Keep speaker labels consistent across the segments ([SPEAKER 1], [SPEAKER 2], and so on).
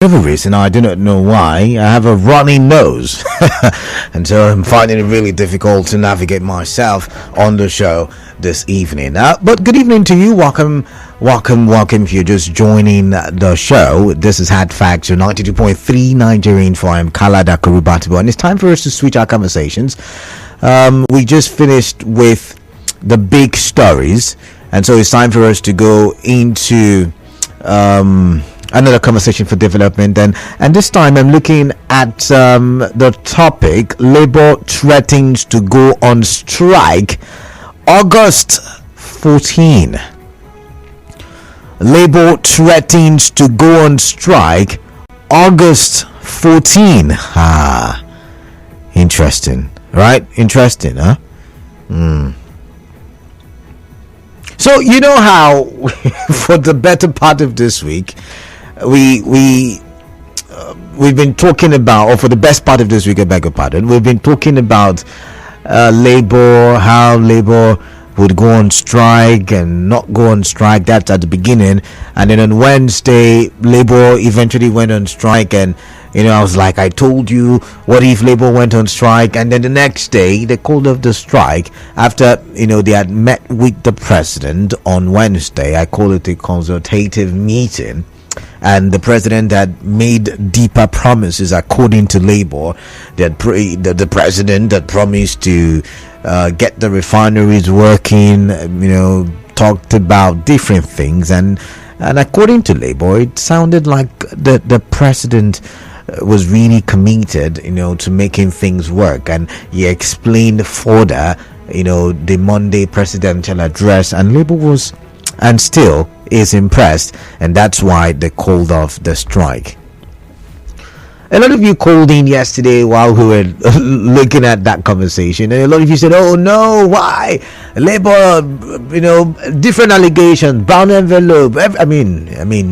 [SPEAKER 1] For whatever reason, I do not know why, I have a runny nose. And so I'm finding it really difficult to navigate myself on the show this evening. But good evening to you. Welcome if you're just joining the show. This is Hard Facts, your 92.3 Nigerian FM, Kalada Kurubatibo. And it's time for us to switch our conversations. We just finished with the big stories. And so it's time for us to go into another conversation for development, and this time I'm looking at the topic: Labour threatens to go on strike August 14. Labour threatens to go on strike August 14. Interesting, right? Interesting, huh? So you know how for the better part of this week we've been talking about, or for the best part of this week, I beg your pardon, we've been talking about Labour, how Labour would go on strike and not go on strike. That's at the beginning, and then on Wednesday Labour eventually went on strike, and I was like, I told you, what if Labour went on strike? And then the next day they called off the strike after they had met with the president on Wednesday. I call it a consultative meeting, and the president had made deeper promises. According to Labour, that the president had promised to get the refineries working, talked about different things, and according to Labour, it sounded like the president was really committed to making things work. And he explained further the Monday presidential address, and Labour was and still is impressed, and that's why they called off the strike. A lot of you called in yesterday while we were looking at that conversation, and a lot of you said, oh no, why Labour, different allegations, brown envelope, I mean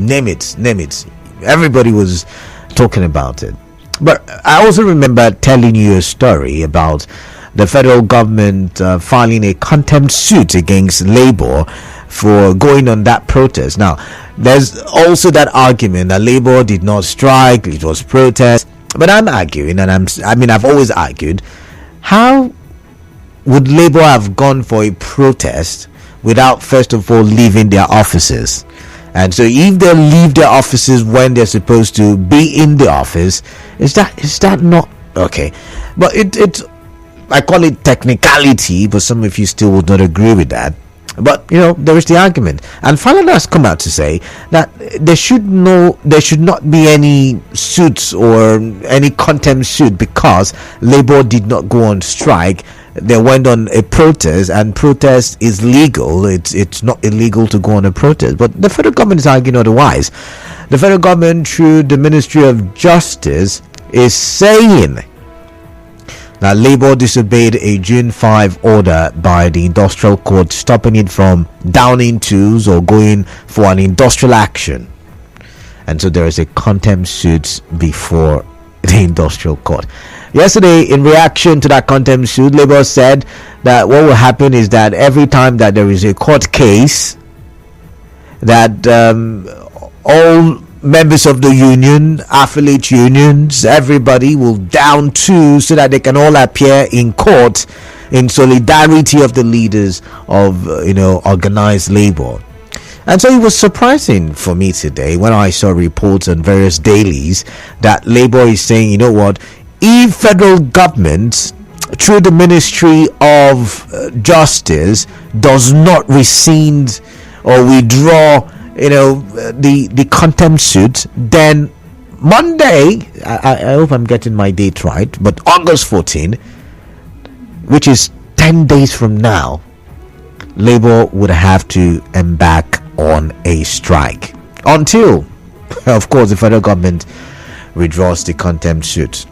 [SPEAKER 1] name it, everybody was talking about it. But I also remember telling you a story about the federal government filing a contempt suit against Labour for going on that protest. Now, there's also that argument that Labour did not strike, it was protest. But I'm arguing, and I've always argued, how would Labour have gone for a protest without first of all leaving their offices? And so if they leave their offices when they're supposed to be in the office, is that not okay? But it's, I call it technicality, but some of you still would not agree with that. But there is the argument, and Falana has come out to say that there should not be any suits or any contempt suit because Labour did not go on strike. They went on a protest, and protest is legal. It's not illegal to go on a protest. But the federal government is arguing otherwise. The federal government, through the Ministry of Justice, is saying that Labour disobeyed a June 5 order by the industrial court, stopping it from downing tools or going for an industrial action. And so there is a contempt suit before the industrial court. Yesterday, in reaction to that contempt suit, Labour said that what will happen is that every time that there is a court case, that all members of the union, affiliate unions, everybody will down tools so that they can all appear in court in solidarity of the leaders of organized labor. And so it was surprising for me today when I saw reports on various dailies that Labour is saying, you know what, if federal government through the Ministry of Justice does not rescind or withdraw the contempt suit, then Monday, I hope I'm getting my date right, but August 14, which is 10 days from now, Labour would have to embark on a strike until, of course, the federal government withdraws the contempt suit.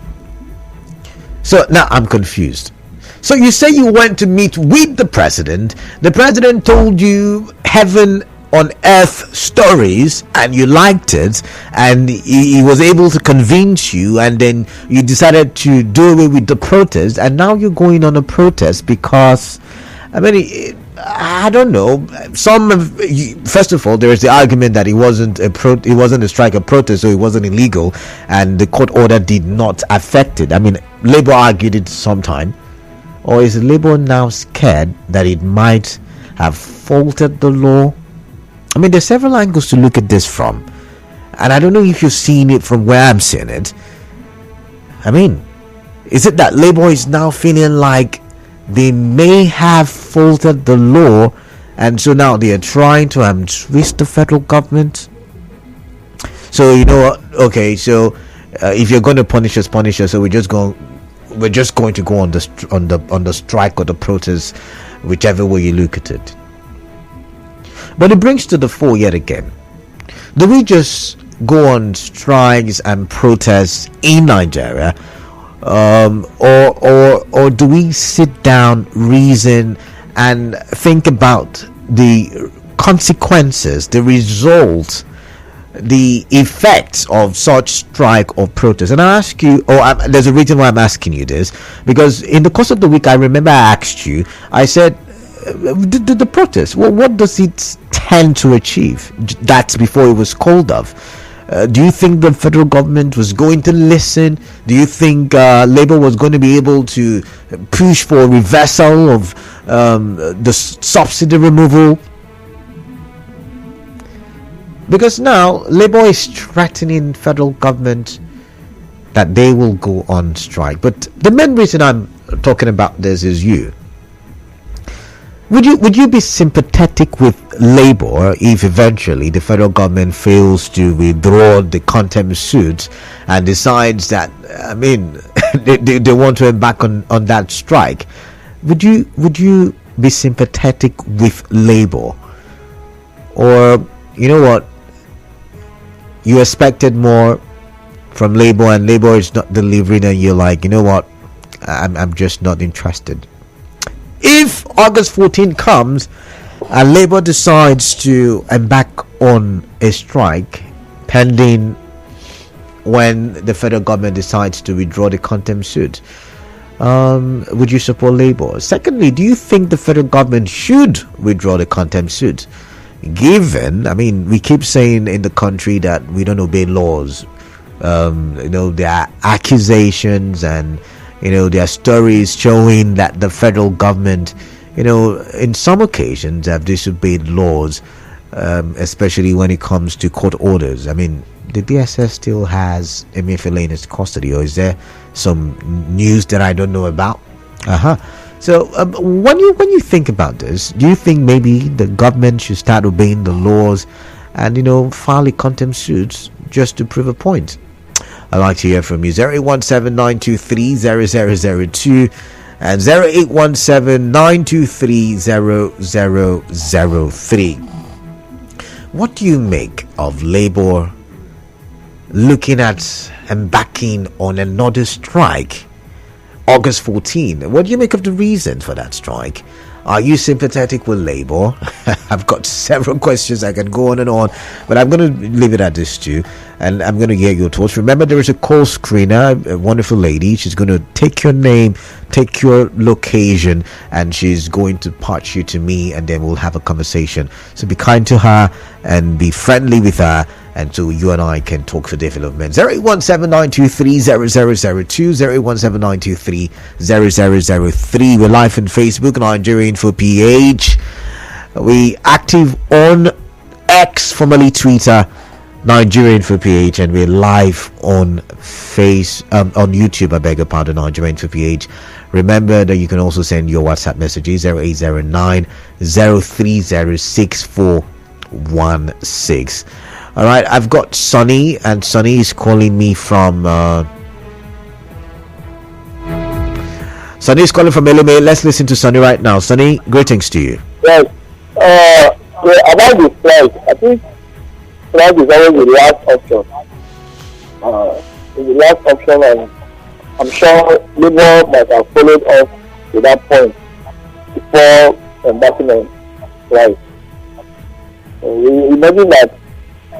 [SPEAKER 1] So now I'm confused. So you say you went to meet with the president told you heaven on earth stories and you liked it, and he was able to convince you, and then you decided to do away with the protest, and now you're going on a protest because I don't know. First of all, there is the argument that it wasn't a strike, a protest, so it wasn't illegal, and the court order did not affect it. I mean, Labour argued it sometime, or is Labour now scared that it might have faulted the law? I mean, there's several angles to look at this from, and I don't know if you're seeing it from where I'm seeing it. I mean, is it that Labour is now feeling like they may have faulted the law, and so now they are trying to twist the federal government? So okay, so if you're going to punish us, so we're just going to go on the strike or the protest, whichever way you look at it. But it brings to the fore yet again, do we just go on strikes and protests in Nigeria, or do we sit down, reason, and think about the consequences, the results, the effects of such strike or protest? And I ask you, there's a reason why I'm asking you this, because in the course of the week, I remember I asked you, I said, the protest, well, what does it tend to achieve? That's before it was called off. Do you think the federal government was going to listen? Do you think Labour was going to be able to push for a reversal of the subsidy removal? Because now Labour is threatening federal government that they will go on strike. But the main reason I'm talking about this is you. Would you be sympathetic with Labour if eventually the federal government fails to withdraw the contempt suit and decides that, I mean, they want to embark on that strike? Would you be sympathetic with Labour? Or, you know what, you expected more from Labour and Labour is not delivering, and you're like, you know what, I'm just not interested? If August 14 comes and Labour decides to embark on a strike pending when the federal government decides to withdraw the contempt suit, would you support Labour? Secondly, do you think the federal government should withdraw the contempt suit? Given, I mean, we keep saying in the country that we don't obey laws. There are accusations and there are stories showing that the federal government, in some occasions have disobeyed laws, especially when it comes to court orders. I mean, the DSS still has Emefiele in its custody, or is there some news that I don't know about? So when you think about this, do you think maybe the government should start obeying the laws and file a contempt suits just to prove a point? I'd like to hear from you. 0817-923-0002 and 0817-923-0003. What do you make of Labour looking at embarking on another strike August 14? What do you make of the reason for that strike? Are you sympathetic with Labour? I've got several questions. I can go on and on, but I'm going to leave it at this too, and I'm going to hear your thoughts. Remember, there is a call screener, a wonderful lady. She's going to take your name, take your location, and she's going to patch you to me, and then we'll have a conversation. So be kind to her and be friendly with her, and so you and I can talk for development. 0817-923-0002, 0817-923-0003. We're live on Facebook, Nigerian for PH. We active on X, formerly Twitter, Nigerian for PH, and we're live on on YouTube, I beg your pardon, Nigerian for PH. Remember that you can also send your WhatsApp messages 0809 0306416. All right, I've got Sonny, and Sonny is calling me from Eleme. Let's listen to Sonny right now. Sonny, greetings to you.
[SPEAKER 2] Yes. About the strike, I think strike is always the last option. It's the last option, and I'm sure Labour might have followed up to that point before embarking on strike. We imagine that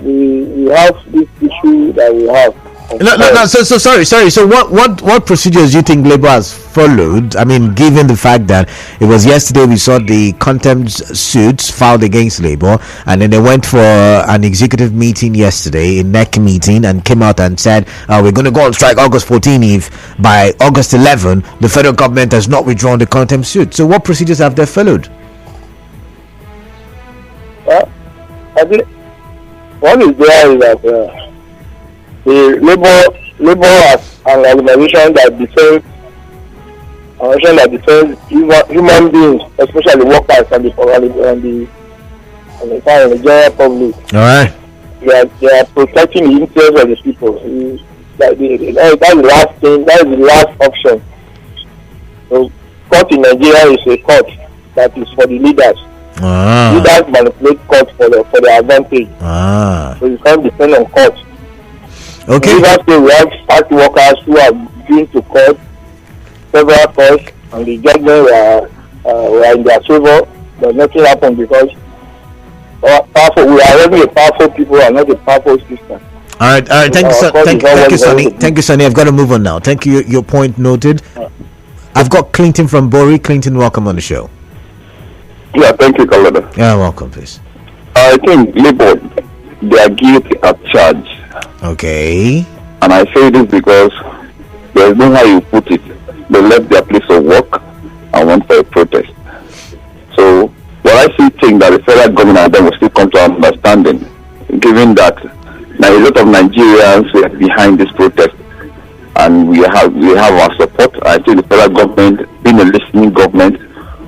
[SPEAKER 2] we have this issue that we have
[SPEAKER 1] No. So sorry. So what procedures do you think Labour has followed? I mean, given the fact that it was yesterday we saw the contempt suits filed against Labour, and then they went for an executive meeting yesterday, a NEC meeting, and came out and said we're going to go on strike August 14 if by August 11 the federal government has not withdrawn the contempt suit. So what procedures have they followed?
[SPEAKER 2] I think what is there is that the labor as an organization that defends human beings, especially workers and the general public.
[SPEAKER 1] All right.
[SPEAKER 2] They are protecting the interests of the people. That's the last thing. That is the last option. So, court in Nigeria is a court that is for the leaders. Leaders manipulate court for their advantage. So you can't depend on court.
[SPEAKER 1] Okay.
[SPEAKER 2] We have fact workers who are been to court, several courts, and the judgment were in their favor, but nothing happened because we are already a powerful people and not a powerful system.
[SPEAKER 1] All right. Thank you, Sonny. Thank you, Sonny. I've got to move on now. Thank you. Your point noted. I've got Clinton from Bori. Clinton, welcome on the show.
[SPEAKER 3] Yeah, thank you, Kalada.
[SPEAKER 1] Yeah, welcome, please.
[SPEAKER 3] I think Labour, they are guilty at charge.
[SPEAKER 1] Okay.
[SPEAKER 3] And I say this because there is no how you put it. They left their place of work and went for a protest. So, what I still think that the federal government and them will still come to an understanding, given that now a lot of Nigerians were behind this protest, and we have our support. I think the federal government, being a listening government,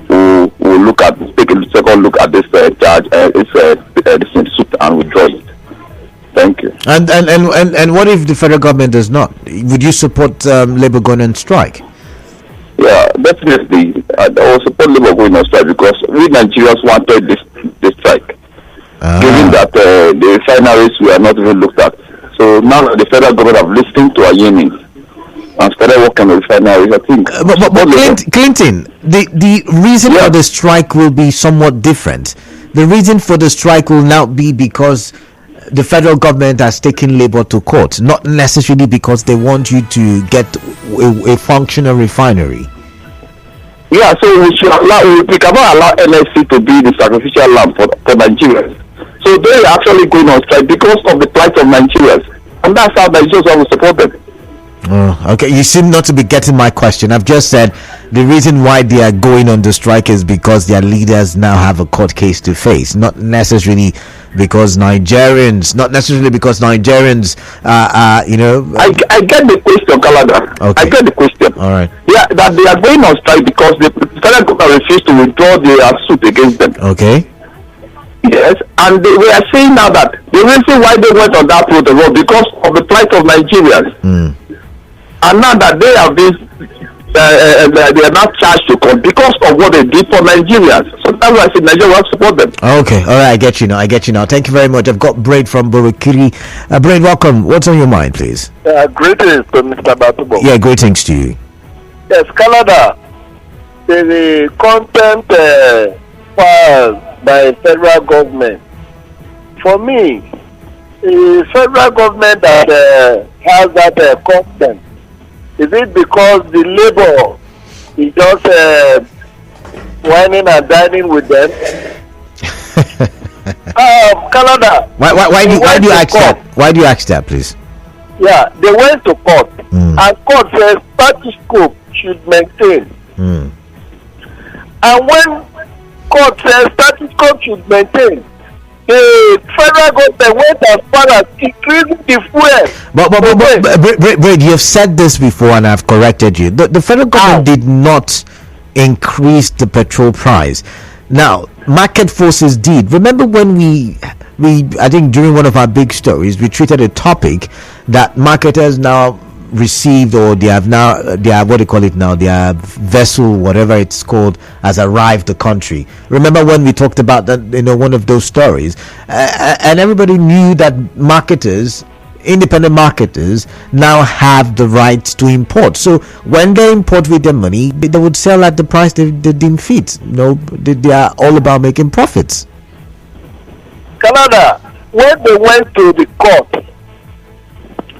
[SPEAKER 3] will take a second look at this charge, this suit, and withdraw it. Thank you.
[SPEAKER 1] And what if the federal government does not? Would you support Labour going on strike?
[SPEAKER 3] Yeah, definitely. I will support Labour going on strike because we Nigerians wanted this strike. Given that the refineries were not even looked at. So now that the federal government have listened to our yearnings and started working on refineries, I think.
[SPEAKER 1] But Clinton, the reason for the strike will be somewhat different. The reason for the strike will now be because the federal government has taken Labour to court, not necessarily because they want you to get a functional refinery.
[SPEAKER 3] Yeah, so we cannot allow NSC to be the sacrificial lamb for Nigerians. So they are actually going on strike because of the plight of Nigerians, and that's how Nigerians will support them.
[SPEAKER 1] Okay, you seem not to be getting my question. I've just said the reason why they are going on the strike is because their leaders now have a court case to face, not necessarily because Nigerians,
[SPEAKER 3] I get the question, Kalada.
[SPEAKER 1] Okay.
[SPEAKER 3] I get the question.
[SPEAKER 1] All right.
[SPEAKER 3] Yeah, that they are going on strike because the federal government refused to withdraw their suit against them.
[SPEAKER 1] Okay.
[SPEAKER 3] Yes, and we are saying now that the reason why they went on that protest was because of the plight of Nigerians. And now that they have been, they are not charged to court because of what they did for Nigerians. So that's why I said Nigeria will support them.
[SPEAKER 1] Okay, all right, I get you now. Thank you very much. I've got Braid from Borokiri. Braid, welcome. What's on your mind, please?
[SPEAKER 2] Greetings to Mr. Batubo.
[SPEAKER 1] Yeah, greetings to you.
[SPEAKER 2] Yes, Canada, the content filed by federal government. For me, the federal government that has that content, is it because the labor is just whining and dining with them? Canada.
[SPEAKER 1] Why do you ask that? Why do you ask that, please?
[SPEAKER 2] Yeah, they went to court, and court says status quo should maintain. And when court says status quo should maintain, the federal government went as far as increasing the fuel.
[SPEAKER 1] But you've said this before and I've corrected you. The federal government did not increase the petrol price. Now, market forces did. Remember when we I think during one of our big stories, we treated a topic that marketers now received, or they have what do you call it now, their vessel, whatever it's called, has arrived the country. Remember when we talked about that, one of those stories, and everybody knew that independent marketers now have the right to import. So when they import with their money, they would sell at the price they deem fit. They are all about making profits.
[SPEAKER 2] Canada, when they went to the court,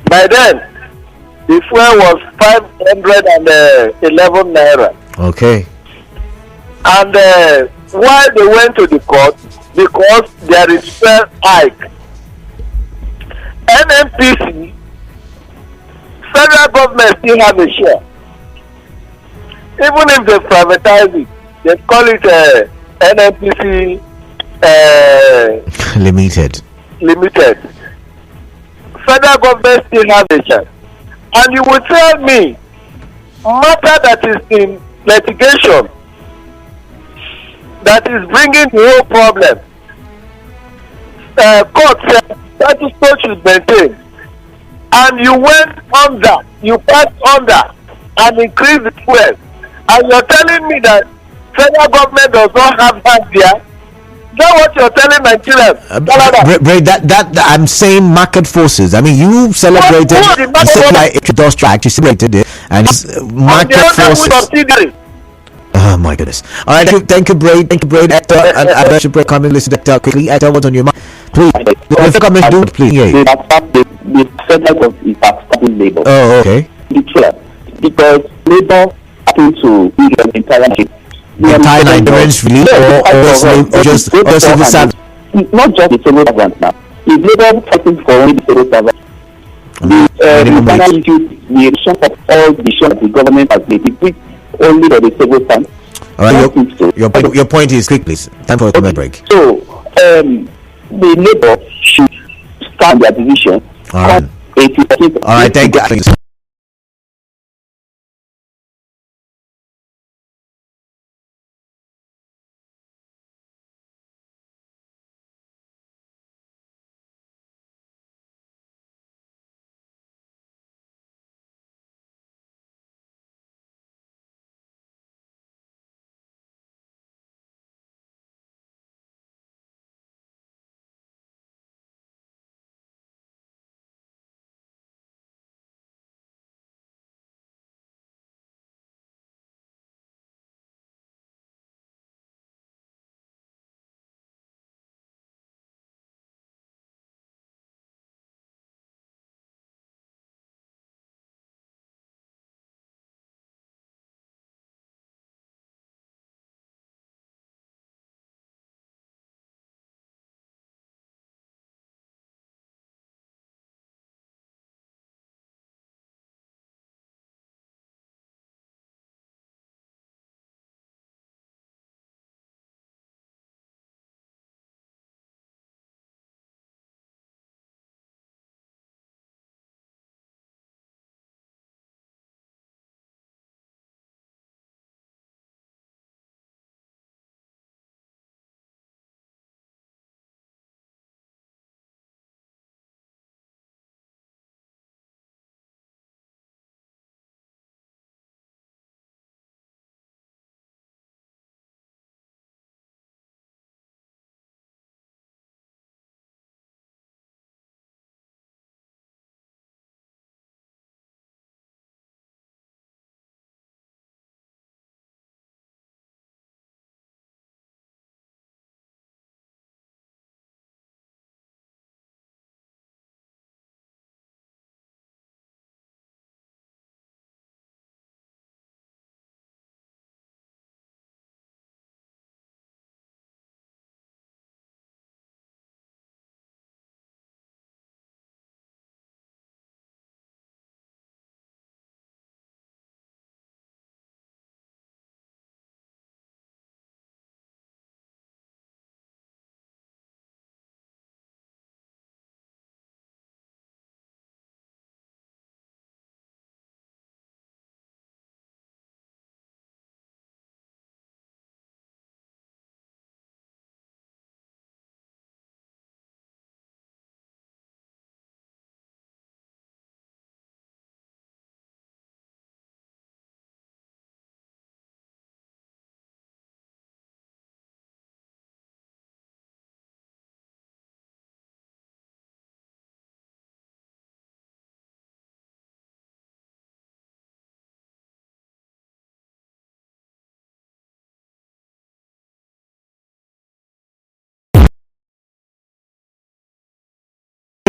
[SPEAKER 2] by then The fuel was 511 naira.
[SPEAKER 1] Okay.
[SPEAKER 2] And why they went to the court? Because there is fuel hike. NNPC, federal government still have a share. Even if they privatize it, they call it NNPC Limited. Federal government still have a share. And you will tell me, matter that is in litigation, that is bringing the whole problem. Court said status quo should maintain, and you went under, you passed under, and increased the fuel, and you're telling me that federal government does not have that there. Is that what you're telling Nigerians?
[SPEAKER 1] That I'm saying market forces. I mean, you celebrated the strike, you celebrated it, and it's market forces. Oh my goodness! All right, thank you, Braid. Hector, and I should break. Come and listen to quickly. Hector, what's on your mind? Please, come and do it, please.
[SPEAKER 3] The federal government is attacking labor.
[SPEAKER 1] Oh, okay.
[SPEAKER 3] Because labor happen to be the entire
[SPEAKER 1] Nigerians really, or just civil servants?
[SPEAKER 3] Not just the civil servants now. Is labor fighting for only the civil servants? The final issue, the action of all the shows the government has made, it only for the civil servants.
[SPEAKER 1] All right, your point is quick, please. Time for a comment break.
[SPEAKER 3] So, the labor should stand their division.
[SPEAKER 1] All right. All right, thank you.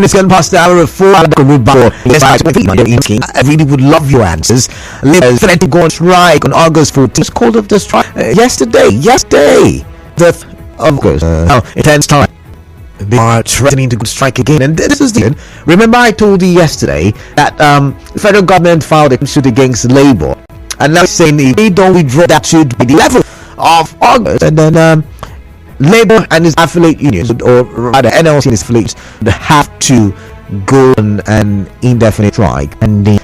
[SPEAKER 1] It's going past the hour of 4. I really would love your answers. Labour threatened to go on strike on August 14th. It's called up the strike yesterday. The of course, now intense time. They are threatening to strike again, and this is the. Remember, I told you yesterday that the federal government filed a suit against Labour, and now it's saying if they don't withdraw that suit by the 11th of August, and then Labour and its affiliate unions, or rather NLC and its affiliates, would have to go on an indefinite strike and the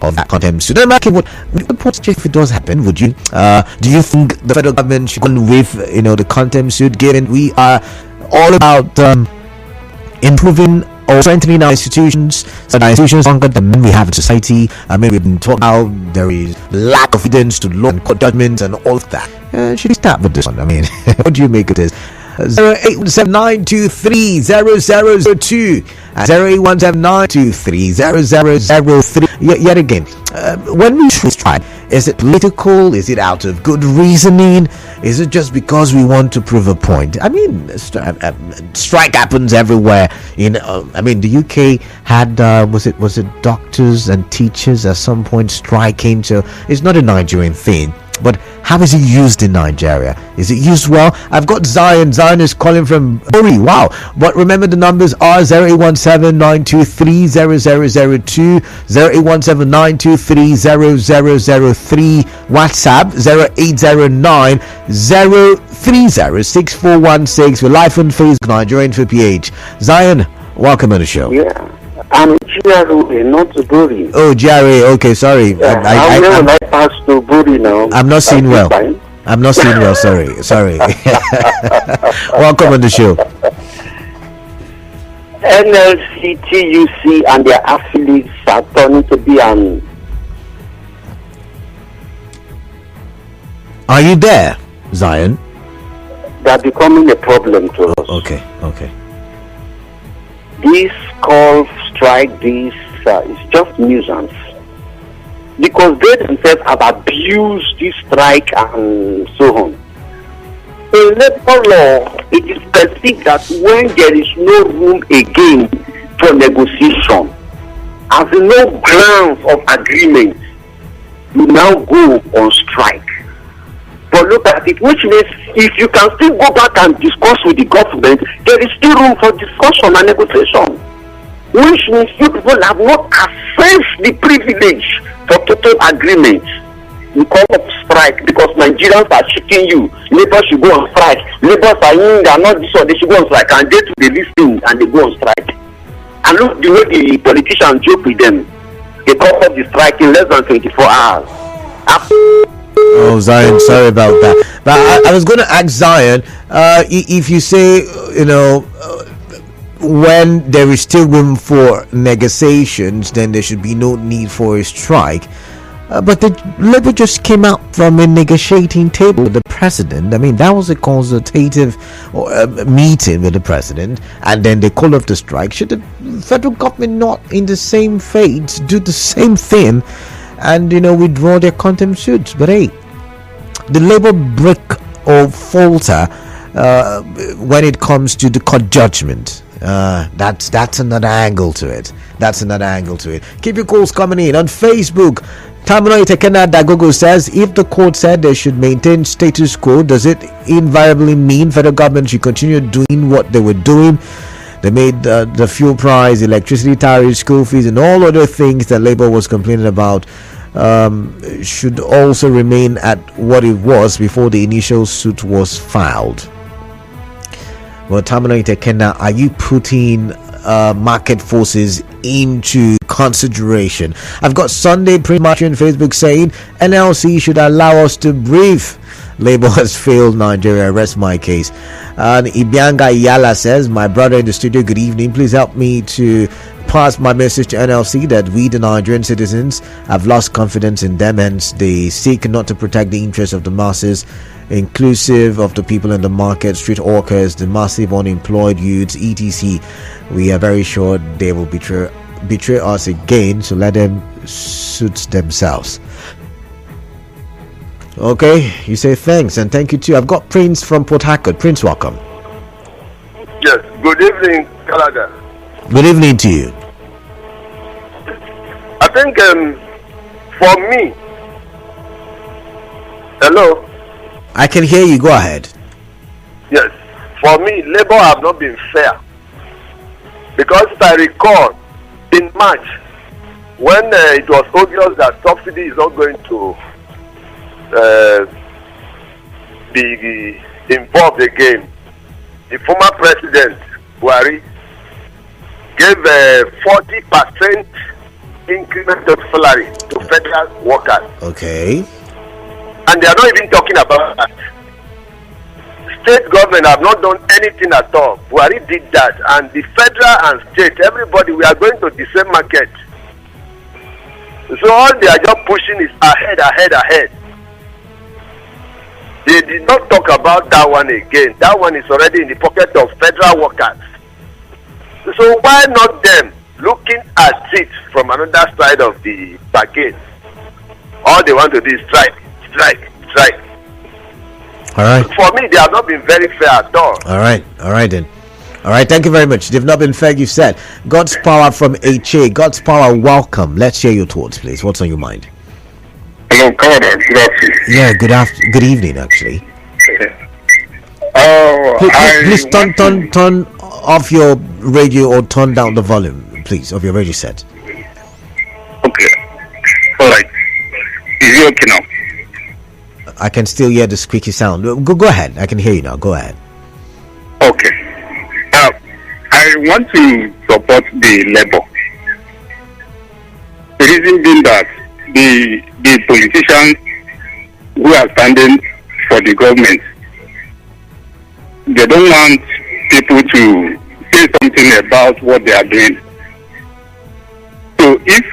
[SPEAKER 1] of that contempt suit. What if it does happen? Would you? Do you think the federal government should go with the contempt suit? Given we are all about improving or strengthening our institutions, so the institutions longer than we have in society. I mean, we've been talking about there is lack of evidence to law and court judgments and all of that. Should we start with this one? I mean, what do you make of this? 08179230002 08179230003. Yet again, when we strike, is it political? Is it out of good reasoning? Is it just because we want to prove a point? I mean, strike happens everywhere. The UK had was it doctors and teachers at some point striking? So it's not a Nigerian thing. But how is it used in Nigeria? Is it used well? I've got Zion. Zion is calling from Uri. Wow. But remember, the numbers are 0817-923-0002, 0817-923-0003, WhatsApp 0809-030-6416. We're live on Facebook, Nigerian for PH. Zion, welcome on the show.
[SPEAKER 4] Yeah. I'm Jerry, not Buri.
[SPEAKER 1] Oh, Jerry. Okay, sorry.
[SPEAKER 4] Yeah, I'm pass to Buri now.
[SPEAKER 1] I'm not seeing well. Fine. I'm not seeing well. Sorry. Welcome on the show.
[SPEAKER 4] NLC, TUC, and their affiliates are turning to be an.
[SPEAKER 1] Are you there, Zion?
[SPEAKER 4] They're becoming a problem to us.
[SPEAKER 1] Okay.
[SPEAKER 4] This call strike, this is just nuisance, because they themselves have abused this strike and so on. In labor law, it is specific that when there is no room again for negotiation, as in no grounds of agreement, you now go on strike. But look at it, which means if you can still go back and discuss with the government, there is still room for discussion and negotiation. Which means you people have not assessed the privilege for total agreement. You call up strike because Nigerians are cheating you. Labour should go on strike. Labour are saying they are not this or they should go on strike, and they do the listing and they go on strike. And look the way the politicians joke with them. They call up the strike in less than 24 hours.
[SPEAKER 1] Oh, Zion, sorry about that. But I was going to ask Zion, if you say, when there is still room for negotiations, then there should be no need for a strike. But the Labour just came out from a negotiating table with the president. I mean, that was a consultative meeting with the president, and then they called off the strike. Should the federal government not, in the same fate, do the same thing and withdraw their contempt suits? But hey, the Labour break or falter when it comes to the court judgment. That's another angle to it. Keep your calls coming in on Facebook. Tamino Itekena Dagogo says, if the court said they should maintain status quo, does it invariably mean federal government should continue doing what they were doing? They made the fuel price, electricity tariffs, school fees, and all other things that Labour was complaining about should also remain at what it was before the initial suit was filed. Well, Tamino Itekena, are you putting market forces into consideration? I've got Sunday pretty much on Facebook saying NLC should allow us to breathe. Labour has failed Nigeria. Rest my case. And Ibianga Yala says, my brother in the studio, good evening. Please help me to pass my message to NLC that we, the Nigerian citizens, have lost confidence in them, hence they seek not to protect the interests of the masses, inclusive of the people in the market, street workers, the massive unemployed youths, etc. We are very sure they will betray us again, so let them suit themselves. Okay, you say thanks, and thank you too. I've got Prince from Port Harcourt. Prince, welcome.
[SPEAKER 5] Yes, good evening, Canada.
[SPEAKER 1] Good evening to you.
[SPEAKER 5] I think for me, hello.
[SPEAKER 1] I can hear you. Go ahead.
[SPEAKER 5] Yes, for me, Labour have not been fair, because if I recall, in March, when it was obvious that subsidy is not going to be involved again, the former president Buhari gave 40% increment of salary to federal workers.
[SPEAKER 1] Okay.
[SPEAKER 5] And they are not even talking about that. State government have not done anything at all. Buhari did that, and the federal and state, everybody, we are going to the same market. So all they are just pushing is ahead. They did not talk about that one again. That one is already in the pocket of federal workers. So why not them looking at it from another side of the bargain? All they want to do is strike.
[SPEAKER 1] All right.
[SPEAKER 5] For me, they have not been very fair at all.
[SPEAKER 1] All right then. All right, thank you very much. They've not been fair, you said. God's power from HA. God's power, welcome. Let's share your thoughts, please. What's on your mind?
[SPEAKER 3] Hello, Canada. Good afternoon.
[SPEAKER 1] Yeah, good evening, actually. Please turn off your radio or turn down the volume, please, of your radio set.
[SPEAKER 3] Okay. All right. Is it okay now?
[SPEAKER 1] I can still hear the squeaky sound. Go ahead. I can hear you now. Go ahead.
[SPEAKER 3] Okay. I want to support the Labour. The reason being that the politicians who are standing for the government, they don't want people to say something about what they are doing. So if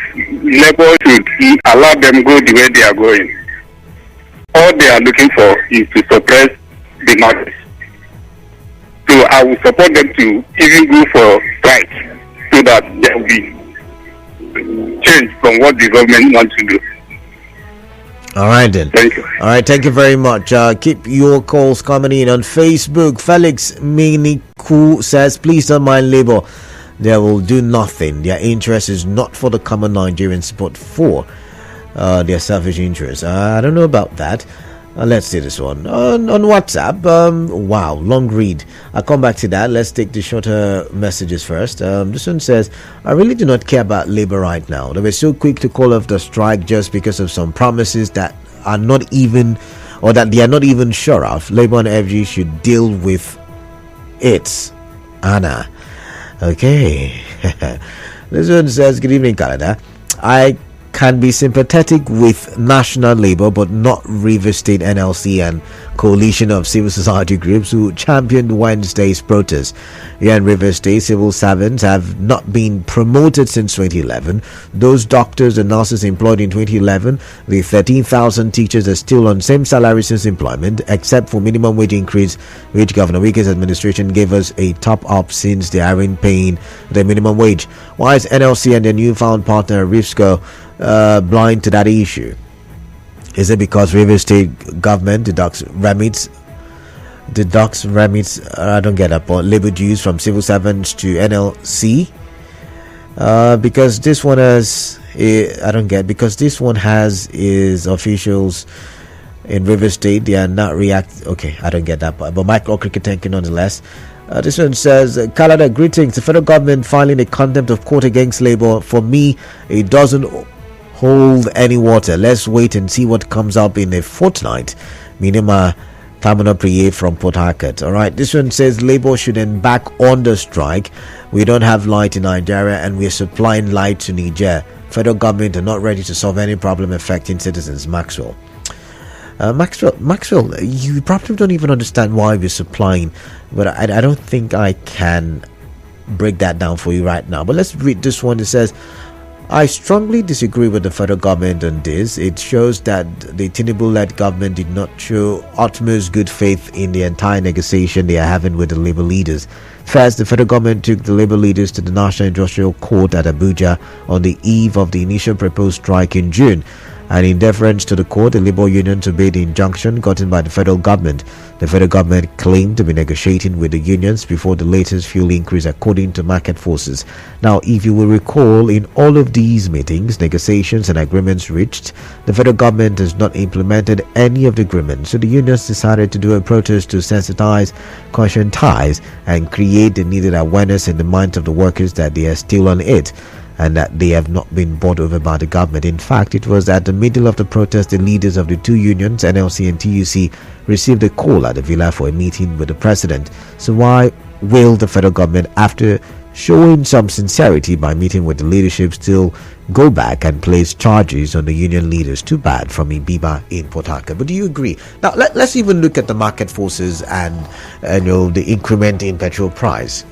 [SPEAKER 3] Labour should allow them go the way they are going, all they are looking for is to suppress the masses. So I will support them to even go for strike so that there will be change from what the government wants to do.
[SPEAKER 1] All right then.
[SPEAKER 3] Thank you.
[SPEAKER 1] All right, thank you very much. Keep your calls coming in on Facebook. Felix Miniku says, please don't mind Labour. They will do nothing. Their interest is not for the common Nigerians, but for their selfish interests. I don't know about that. Let's see this one on WhatsApp. Wow, long read. I'll come back to that. Let's take the shorter messages first. This one says, I really do not care about Labour right now. They were so quick to call off the strike just because of some promises that are not even, or that they are not even sure of. Labour and FG should deal with it. Anna. Okay. This one says, good evening, Canada. I can be sympathetic with National Labour but not River State NLC and coalition of civil society groups who championed Wednesday's protest. Here in River State, civil servants have not been promoted since 2011. Those doctors and nurses employed in 2011, the 13,000 teachers are still on same salary since employment, except for minimum wage increase, which Governor Wike's administration gave us a top up since they aren't paying the minimum wage. Why is NLC and their newfound partner Rifsco blind to that issue? Is it because River State government deducts remits? I don't get that, but labor dues from civil servants to NLC? Because this one has, I don't get, because this one has is officials in River State, they are not react. Okay, I don't get that part, but micro cricket thank you nonetheless. This one says, Canada, greetings. The federal government filing a contempt of court against Labour, for me, it doesn't hold any water. Let's wait and see what comes up in a fortnight. Minima Tamana Priye from Port Harcourt. Alright, this one says Labour should embark on the strike. We don't have light in Nigeria and we're supplying light to Niger. Federal government are not ready to solve any problem affecting citizens. Maxwell, you probably don't even understand why we're supplying, but I don't think I can break that down for you right now. But let's read this one. It says, I strongly disagree with the federal government on this. It shows that the Tinubu-led government did not show utmost good faith in the entire negotiation they are having with the labor leaders. First, the federal government took the labor leaders to the National Industrial Court at Abuja on the eve of the initial proposed strike in June. And in deference to the court, the labor unions obeyed the injunction gotten by the federal government. The federal government claimed to be negotiating with the unions before the latest fuel increase, according to market forces. Now, if you will recall, in all of these meetings, negotiations and agreements reached, the federal government has not implemented any of the agreements. So the unions decided to do a protest to sensitize, conscientize, and create the needed awareness in the minds of the workers that they are still on it, and that they have not been bought over by the government. In fact, it was at the middle of the protest the leaders of the two unions, NLC and TUC, received a call at the villa for a meeting with the president. So why will the federal government, after showing some sincerity by meeting with the leadership, still go back and place charges on the union leaders? Too bad, from Ibiba in Port Harcourt. But do you agree? Now let's even look at the market forces and the increment in petrol price.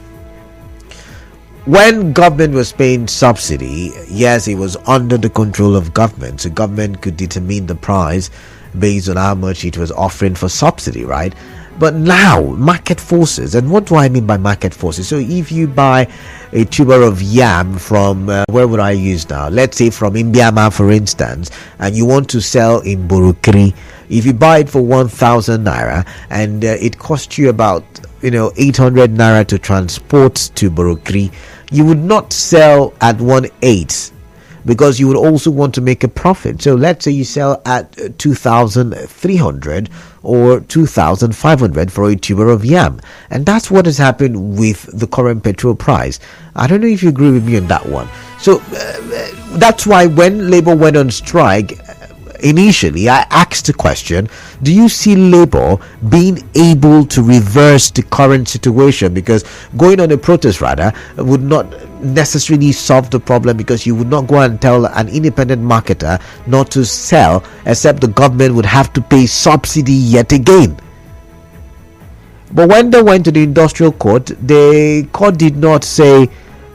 [SPEAKER 1] When government was paying subsidy, yes, it was under the control of government. So government could determine the price based on how much it was offering for subsidy, right? But now, market forces, and what do I mean by market forces? So if you buy a tuber of yam from, where would I use now? Let's say from Imbiama, for instance, and you want to sell in Borokri. If you buy it for 1,000 naira and it costs you about 800 naira to transport to Borokri, you would not sell at 1/8 because you would also want to make a profit. So let's say you sell at 2,300 or 2,500 for a tuber of yam, and that's what has happened with the current petrol price. I don't know if you agree with me on that one. So that's why when Labour went on strike, initially I asked the question, do you see Labour being able to reverse the current situation? Because going on a protest rather would not necessarily solve the problem, because you would not go and tell an independent marketer not to sell, except the government would have to pay subsidy yet again. But when they went to the industrial court, the court did not say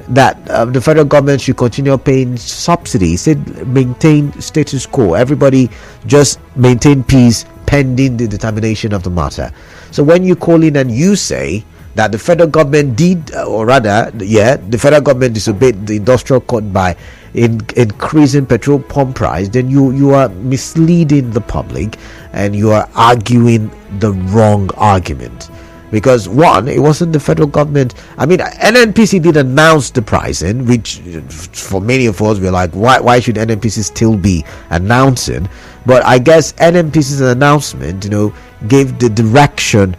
[SPEAKER 1] that the federal government should continue paying subsidy. It said maintain status quo. Everybody just maintain peace pending the determination of the matter. So when you call in and you say that the federal government did, or rather, the federal government disobeyed the industrial court by increasing petrol pump price, then you are misleading the public and you are arguing the wrong argument. Because one, it wasn't the federal government. I mean, NNPC did announce the pricing, which for many of us we're like, why should NNPC still be announcing? But I guess NNPC's announcement, gave the direction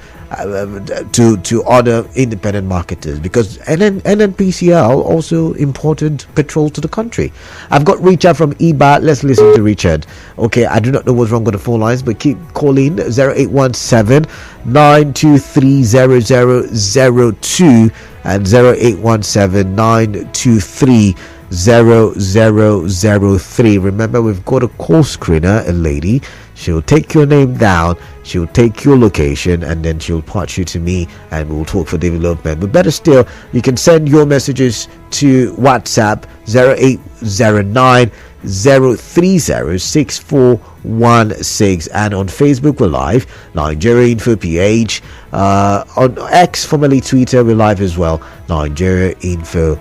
[SPEAKER 1] to other independent marketers, because NNPCL also imported petrol to the country. I've got Richard from EBA. Let's listen to Richard. Okay, I do not know what's wrong with the phone lines, but keep calling 0817 923 0002 and 0817 923 0003. Remember, we've got a call screener, a lady. She'll take your name down, she'll take your location, and then she'll patch you to me and we'll talk for development. But better still, you can send your messages to WhatsApp 0809 030 6416, and on Facebook we're live, Nigeria Info PH. On X, formerly Twitter, we're live as well, Nigeria Info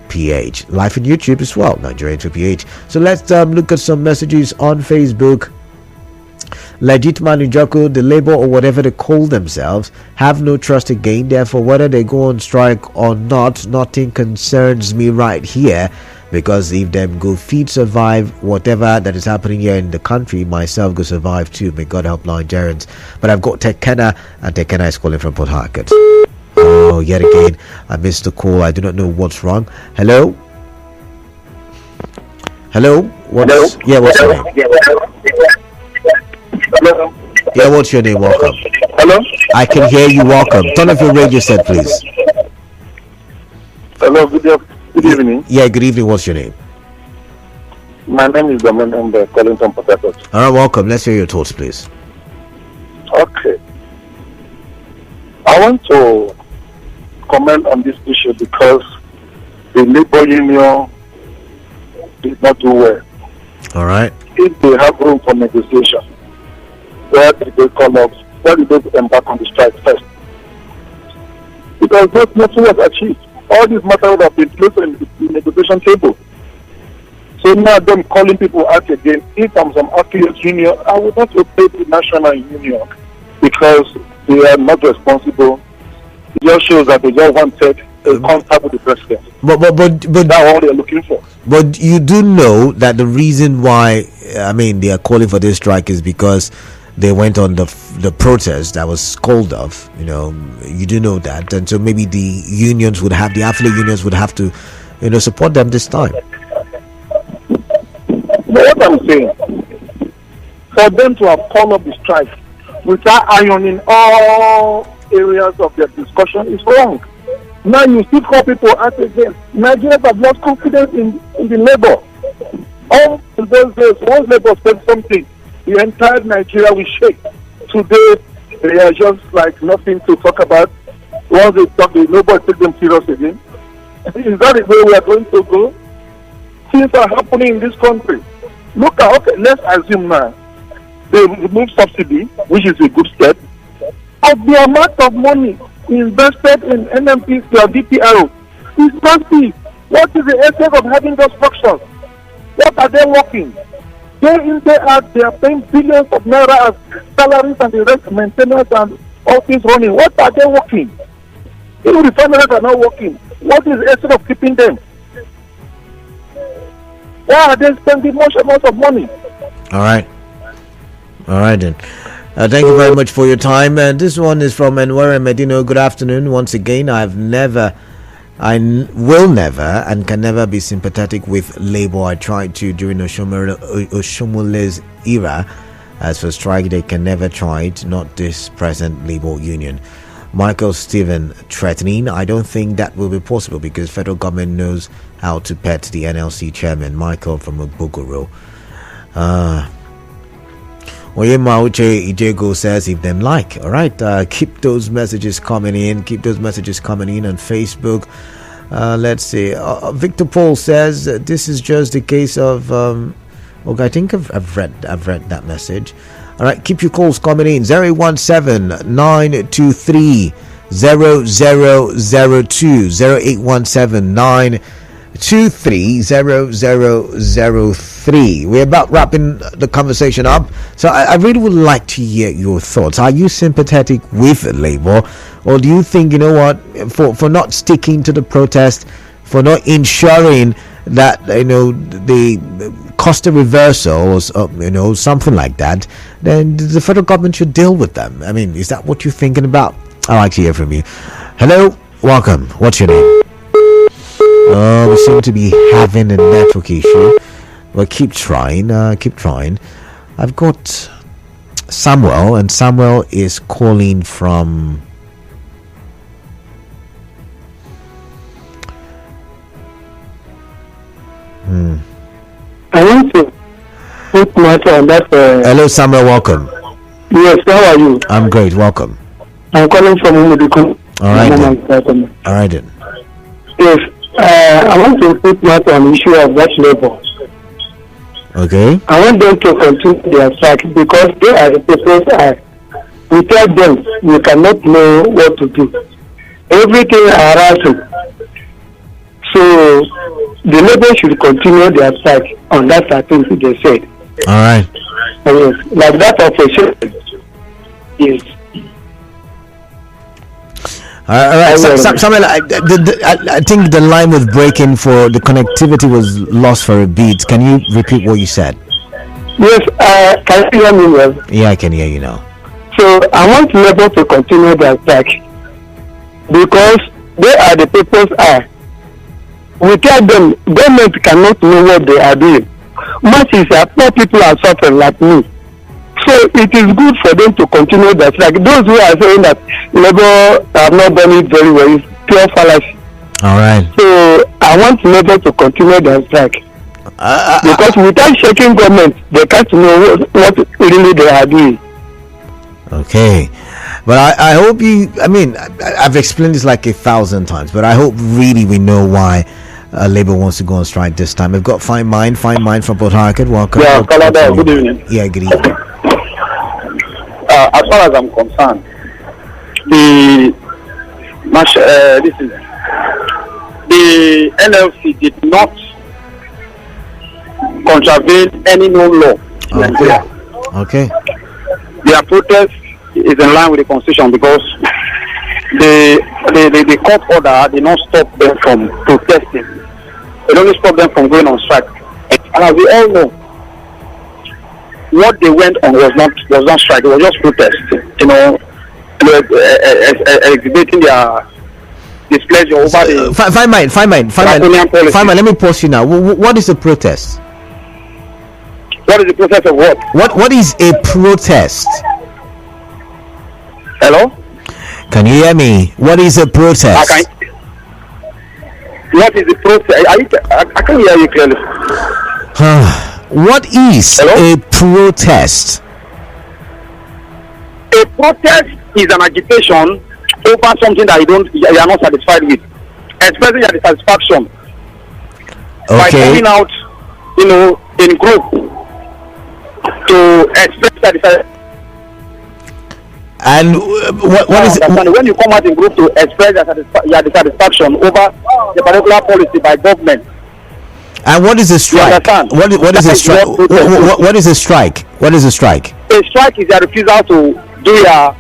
[SPEAKER 1] PH. Live on YouTube as well, Nigeria Info PH. So let's look at some messages on Facebook. Legit Manujako, the Labour or whatever they call themselves, have no trust again. Therefore, whether they go on strike or not, nothing concerns me right here. Because if them go feed survive whatever that is happening here in the country, myself go survive too. May God help Nigerians. But I've got Tekena, and Tekena is calling from Port Harcourt. Oh, yet again, I missed the call. I do not know what's wrong. Hello? Hello? What's your name?
[SPEAKER 2] Hello.
[SPEAKER 1] Yeah, what's your name? Welcome.
[SPEAKER 2] Hello.
[SPEAKER 1] I can hear you. Welcome. Turn off your radio set, please.
[SPEAKER 2] Hello. Good evening.
[SPEAKER 1] Yeah, good evening. What's your name?
[SPEAKER 2] My name is Daman. I'm calling from Port Harcourt.
[SPEAKER 1] All right, welcome. Let's hear your thoughts, please.
[SPEAKER 2] Okay. I want to comment on this issue because the labor union did not do well.
[SPEAKER 1] All right.
[SPEAKER 2] If they have room for negotiation, where did they come up? Why did they embark on the strike first? Because nothing was achieved. All these matters would have been placed in the negotiation table.
[SPEAKER 6] So now them calling people out again. If I'm some affiliate union, I would not obey the national union because they are not responsible. It just shows that they just wanted a contact with the president.
[SPEAKER 1] But
[SPEAKER 6] that's all they're looking for.
[SPEAKER 1] But you do know that the reason why they are calling for this strike is because they went on the protest that was called off. You do know that, and so maybe the affiliate unions would have to, support them this time.
[SPEAKER 6] But what I'm saying, for them to have called up the strike without ironing all areas of their discussion is wrong. Now you still call people out again. Nigerians have lost confidence in the labor. All those days, once labor said something, the entire Nigeria will shake. Today, they are just like nothing to talk about. Once they talk, nobody takes them serious again. Is that the way we are going to go? Things are happening in this country. Look at, let's assume now, they remove subsidy, which is a good step. Of the amount of money invested in NMPC or DPRO is massive. What is the essence of having those structures? What are they working? Day in, day out, they are paying billions of naira as salaries and the rest, maintenance and all things running. What are they working? Even the families are not working. What is the essence of keeping them? Why are they spending much amount of money?
[SPEAKER 1] All right then. Thank you very much for your time. This one is from Enwere Medino. Good afternoon. Once again, I will never and can never be sympathetic with Labour. I tried to during Oshomole's era. As for strike, they can never try it, not this present Labour Union. Michael Stephen threatening, I don't think that will be possible because federal government knows how to pet the NLC chairman. Michael from Ogbogoro. Oyema Uche Ijego says if them like. All right, keep those messages coming in. Keep those messages coming in on Facebook. Let's see. Victor Paul says this is just the case of. Okay, I think I've read that message. All right, keep your calls coming in. 017-923-0002, 0817-923-0003. We're about wrapping the conversation up, so I really would like to hear your thoughts. Are you sympathetic with Labour, or do you think, for not sticking to the protest, for not ensuring that the cost of reversal or something like that, then the federal government should deal with them? Is that what you're thinking about? I'd like to hear from you. Hello, welcome. What's your name? We seem to be having a network issue. Well, keep trying. I've got Samuel, and Samuel is calling from.
[SPEAKER 6] I want to put matter on that.
[SPEAKER 1] Hello, Samuel. Welcome.
[SPEAKER 6] Yes, how are you?
[SPEAKER 1] I'm great. Welcome.
[SPEAKER 6] I'm calling from Umudiko.
[SPEAKER 1] All right then.
[SPEAKER 6] Yes, I want to put matter on the issue of that labor.
[SPEAKER 1] Okay.
[SPEAKER 6] I want them to continue their strike because they are the people. Without them, we cannot know what to do. Everything harassing. So the labor should continue their strike on that activity they said.
[SPEAKER 1] All right.
[SPEAKER 6] Yes, like that operation. Yes.
[SPEAKER 1] All right. Samuel, I think the line was breaking for the connectivity was lost for a bit. Can you repeat what you said?
[SPEAKER 6] Yes. Can you hear me well?
[SPEAKER 1] Yeah, I can hear you now.
[SPEAKER 6] So I want labor to continue their strike because they are the people's eye. Without them, government cannot know what they are doing. Masses are poor people are suffering like me. So it is good for them to continue that strike. Those who are saying that labor have not done it very well is pure fallacy.
[SPEAKER 1] All right.
[SPEAKER 6] So I want labor to continue their strike because without shaking government, they can't know what really they are doing.
[SPEAKER 1] Okay. But I hope you. I've explained this like 1,000 times, but I hope really we know why Labour wants to go on strike this time. We've got Fine Mind from Port Harcourt. Welcome.
[SPEAKER 6] Yeah, good evening.
[SPEAKER 1] Yeah, good evening.
[SPEAKER 3] As far as I'm concerned, the NLC did not
[SPEAKER 6] contravene any known law in Nigeria.
[SPEAKER 1] Okay.
[SPEAKER 6] Their protest is in line with the constitution because the court order did not stop them from protesting. It only stopped them from going on strike. And as we all know, what they went on was not strike. It was just protest. Exhibiting their displeasure over the.
[SPEAKER 1] Fine. Let me pause you now. What is a protest?
[SPEAKER 6] What is the protest of what?
[SPEAKER 1] What is a protest?
[SPEAKER 6] Hello?
[SPEAKER 1] Can you hear me? What is a protest?
[SPEAKER 6] What is the protest? I can't hear you clearly.
[SPEAKER 1] What is a protest?
[SPEAKER 6] A protest is an agitation over something that you are not satisfied with, expressing your dissatisfaction by coming out, in group to express satisfaction.
[SPEAKER 1] And what is it?
[SPEAKER 6] When you come out in group to express your dissatisfaction over the particular policy by government.
[SPEAKER 1] And what is a strike? What is a strike? What is a strike? What is a strike?
[SPEAKER 6] A strike is a refusal to do your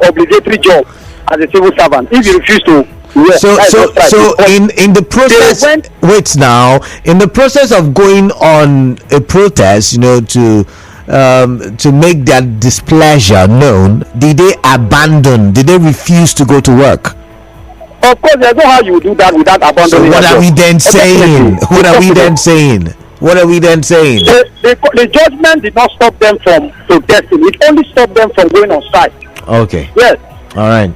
[SPEAKER 6] obligatory job as a civil servant. If you refuse to,
[SPEAKER 1] so in the process, wait now, in the process of going on a protest, to make their displeasure known, did they refuse to go to work?
[SPEAKER 6] Of course, there's no how you do that without abandoning.
[SPEAKER 1] So what are we then saying? What are we then saying?
[SPEAKER 6] The judgment did not stop them from protesting. It only stopped them from going on strike.
[SPEAKER 1] Okay.
[SPEAKER 6] Yes.
[SPEAKER 1] All right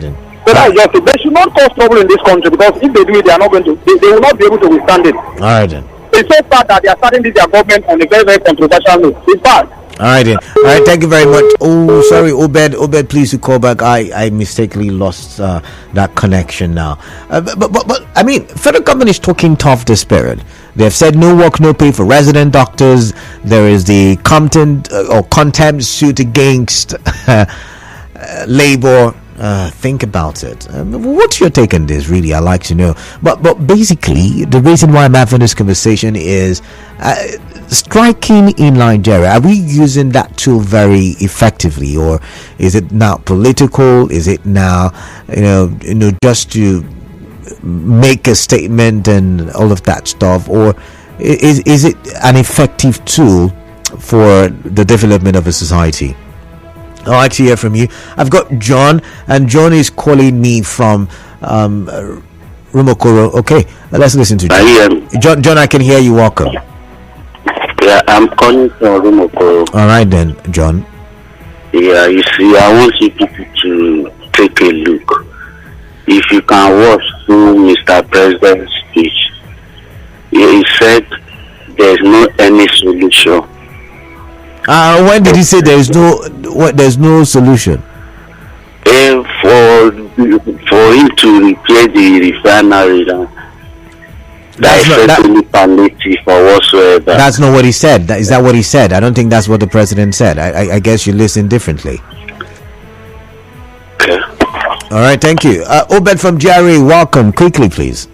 [SPEAKER 1] then.
[SPEAKER 6] So that's just it. They should not cause trouble in this country because if they do it, they are not going to. They will not be able to withstand it.
[SPEAKER 1] All right then.
[SPEAKER 6] It's so bad that they are starting this their government on a very, very controversial note. It's bad.
[SPEAKER 1] All right then. All right, thank you very much. Oh, sorry, Obed, please to call back. I mistakenly lost that connection now. But I mean, federal government is talking tough this period. They have said no work, no pay for resident doctors. There is the contempt suit against labor. Think about it. What's your take on this? Really, I'd like to know. But basically, the reason why I'm having this conversation is striking in Nigeria. Are we using that tool very effectively, or is it now political? Is it now, just to make a statement and all of that stuff, or is it an effective tool for the development of a society? I'd like to hear from you. I've got John, and John is calling me from Rumokoro. Okay, let's listen to John. John, I can hear you. Welcome.
[SPEAKER 7] Yeah, I'm calling from Rumokoro.
[SPEAKER 1] All right then, John.
[SPEAKER 7] Yeah, you see, I want you people to take a look. If you can watch through Mr. President's speech, he said there's no any solution.
[SPEAKER 1] When did he say there's no solution?
[SPEAKER 7] For him to repair the refinery, that's not palliative or whatsoever.
[SPEAKER 1] That's not what he said. Is that what he said? I don't think that's what the president said. I guess you listen differently.
[SPEAKER 7] Okay.
[SPEAKER 1] All right, thank you. Obed from Jerry, welcome. Quickly, please.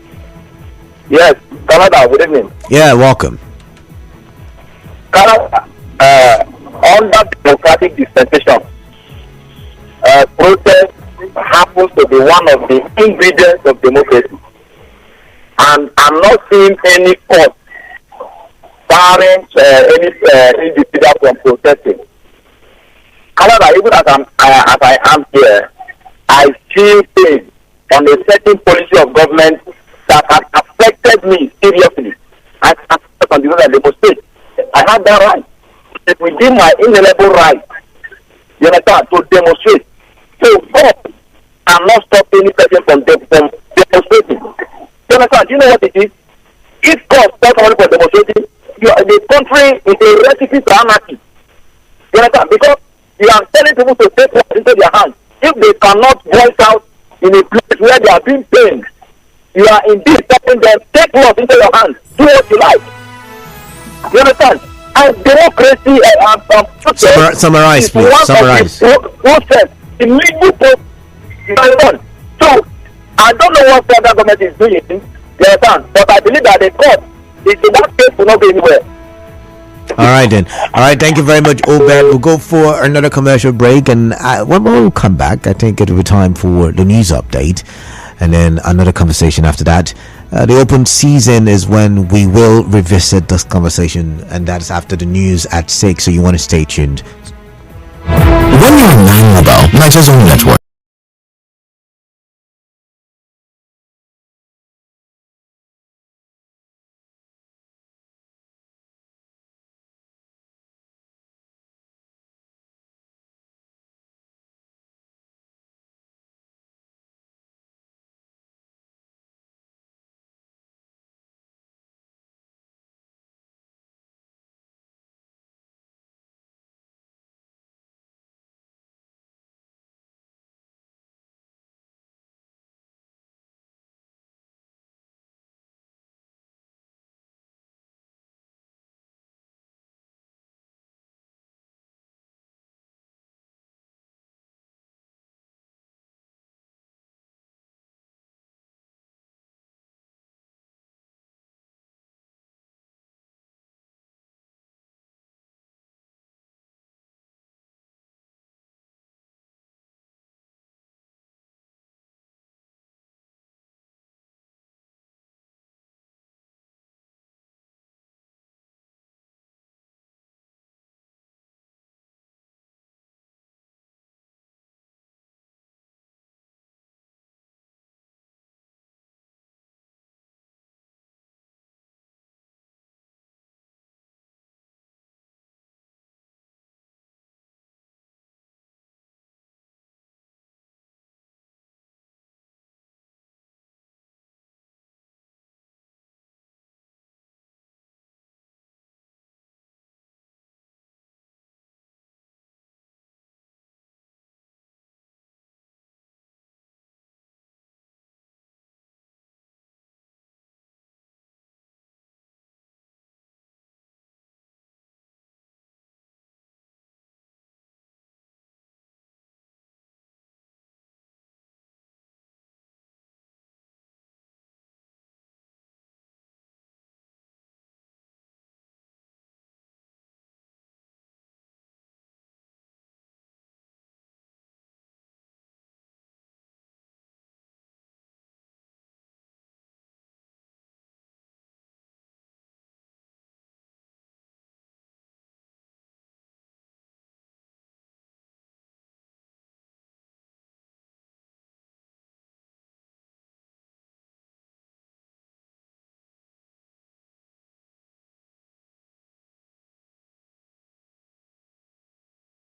[SPEAKER 2] Yes, Canada, good evening.
[SPEAKER 1] Yeah, welcome.
[SPEAKER 2] Canada, under democratic dispensation, protest happens to be one of the ingredients of democracy. And I'm not seeing any court barring any individual from protesting. However, even as I am here, I feel pain on a certain policy of government that has affected me seriously. I can continue to demonstrate. I have that right. It's within my inalienable right, you understand, to demonstrate. So God cannot stop any person from demonstrating. You understand? Do you know what it is? If God stops somebody from demonstrating, the country is a recipe for anarchy. You understand? Because you are telling people to take laws into their hands. If they cannot voice out in a place where they are being pained, you are indeed telling them, take laws into your hands. Do what you like. You understand? And democracy
[SPEAKER 1] summarize, please. Summarize.
[SPEAKER 2] Process, the legal process. So, I don't know what federal government is doing, you understand? But I believe that the court that case will not go anywhere.
[SPEAKER 1] All right then. All right. Thank you very much, Obed. We'll go for another commercial break, and when we'll come back, I think it will be time for the news update, and then another conversation after that. The open season is when we will revisit this conversation, and that's after the news at 6. So you want to stay tuned.
[SPEAKER 8] When you're on 9 Mobile, Nigeria's own network,